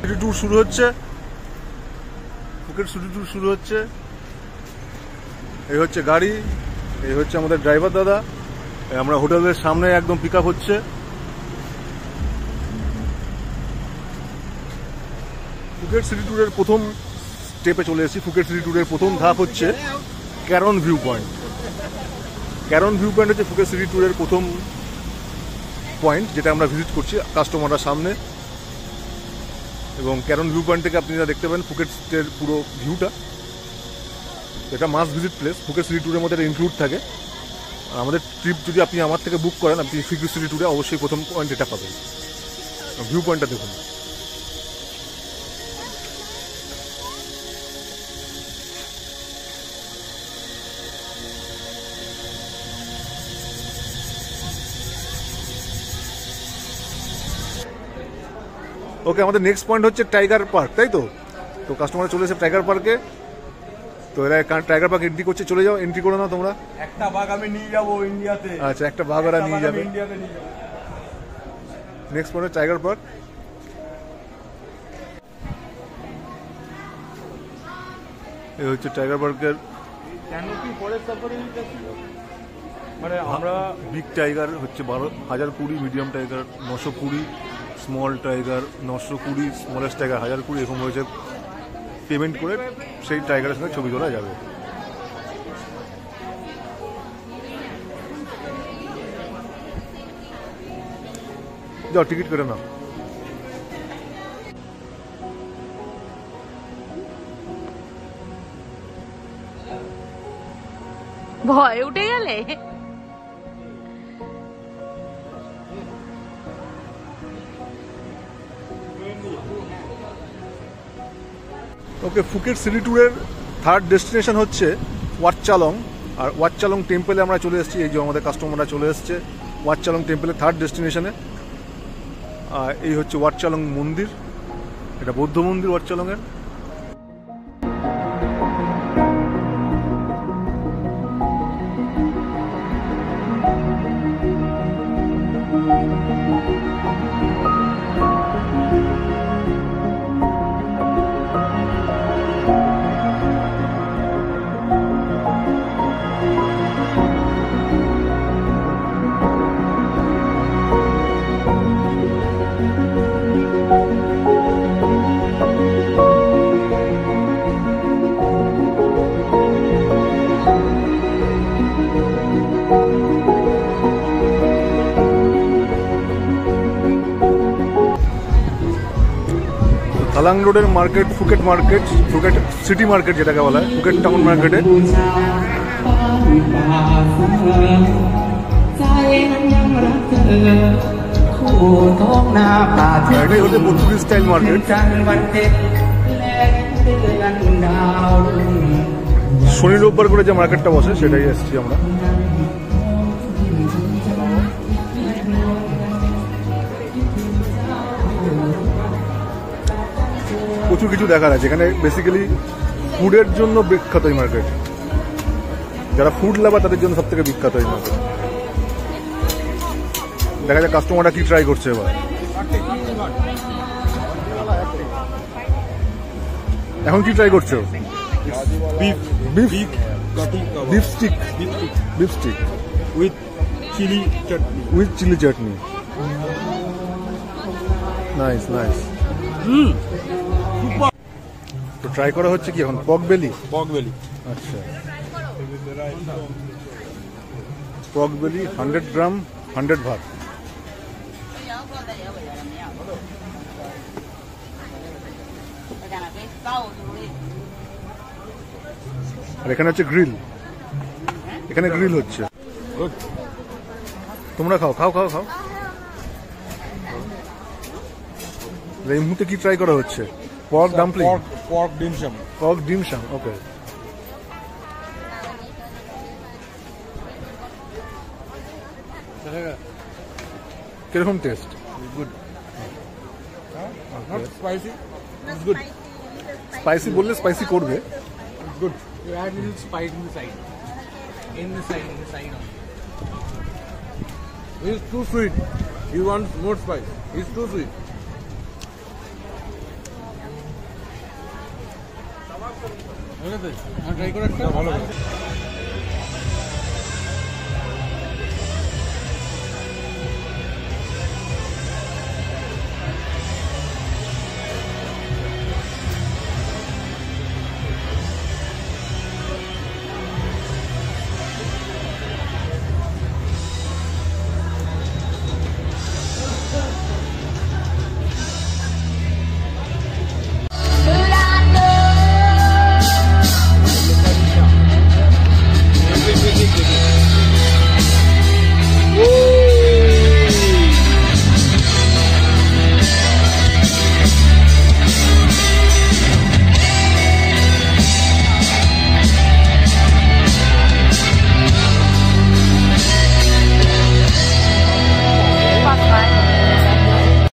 City tour শুরু হচ্ছে, Phuket city tour শুরু হচ্ছে। এই হচ্ছে গাড়ি, এই হচ্ছে আমাদের ড্রাইভার দাদা। আমরা হোটেলের সামনে একদম পিক আপ হচ্ছে। ফুকেট সিটি ট্যুরের প্রথম স্টেপে চলে এসেছি। ফুকেট সিটি ট্যুরের প্রথম ধাপ হচ্ছে Charon view point. Charon view point হচ্ছে ফুকেট সিটি ট্যুরের প্রথম পয়েন্ট, যেটা আমরা ভিজিট করছি কাস্টমাররা সামনে। এবং ক্যারন ভিউ পয়েন্ট থেকে আপনারা দেখতে পাবেন ফুকেটের পুরো ভিউটা। এটা must visit place, Phuket city ট্যুরের মধ্যে এটা ইনক্লুড থাকে। আর আমাদের ট্রিপ যদি আপনি আমার থেকে বুক করেন, আপনি ফুকেট সিটি ট্যুরে অবশ্যই প্রথম পয়েন্ট এটা পাবেন। ভিউ পয়েন্টটা দেখুন। ওকে, আমাদের নেক্সট পয়েন্ট হচ্ছে টাইগার পার্ক, তাই তো? তো কাস্টমার চলে এসে টাইগার পার্কে। তো এরা টাইগার পার্ক এন্ট্রি করছে, চলে যাও, এন্ট্রি করে নাও তোমরা। একটা বাঘ আমি নিয়ে যাবো ইন্ডিয়াতে। আচ্ছা, একটা বাঘ ওরা নিয়ে যাবে। ইন্ডিয়াতে নিয়ে যাবো। Next point tiger park. এই হচ্ছে টাইগার পার্কের মানে আমরা বিগ টাইগার হচ্ছে 1020, medium tiger 920, small tiger 920, smallest tiger 1020, এরকম হয়েছে। পেমেন্ট করে সেই টাইগারের সঙ্গে ছবি তোলা যাবে। যাও, টিকিট কেটে নাও। ভয় উঠে গেলে? ওকে, ফুকেট সিটি ট্যুরের থার্ড ডেস্টিনেশন হচ্ছে ওয়াটচালং। আর ওয়াটচালং টেম্পলে আমরা চলে এসেছি। এই যে আমাদের কাস্টমাররা চলে এসছে ওয়াটচালং টেম্পলের থার্ড ডেস্টিনেশনে। আর এই হচ্ছে ওয়াটচালং মন্দির, এটা বৌদ্ধ মন্দির ওয়াটচালংয়ের। থালাং রোডের market, Phuket market, Phuket city market যেটাকে বলা হয়, ফুকেট টাউন মার্কেটে। এটাই হচ্ছে পর্তুগিজ স্টাইল মার্কেট। শনি রোববার করে যে মার্কেটটা বসে সেটাই এসেছি আমরা। প্রচুর কিছু দেখার আছে এখানে। বেসিক্যালি ফুডের জন্য বিখ্যাত এই মার্কেট। যারা ফুড লাভার তাদের জন্য সব থেকে বিখ্যাত এই মার্কেট। দেখা যায় কাস্টমাররা কি ট্রাই করছে এবার। এখন কি ট্রাই করছো? Beef steak with chilli chutney. Nice nice. তো ট্রাই করা হচ্ছে কি এখন? পক বেলি। আচ্ছা, পক বেলি 100 গ্রাম 100 ভাত। আর এখানে হচ্ছে গ্রিল, এখানে গ্রিল হচ্ছে। তোমরা খাও খাও খাও খাও। এই মুহূর্তে কি ট্রাই করা হচ্ছে? Pork dumpling, pork dim sum. Okay, কিরকম টেস্ট? গুড। স্পাইসি বললে স্পাইসি করবে। Good. You add little spice in the side. In the side only. It's too sweet. You want more spice. It's too sweet. ঠিক আছে, try করে একটা ভালো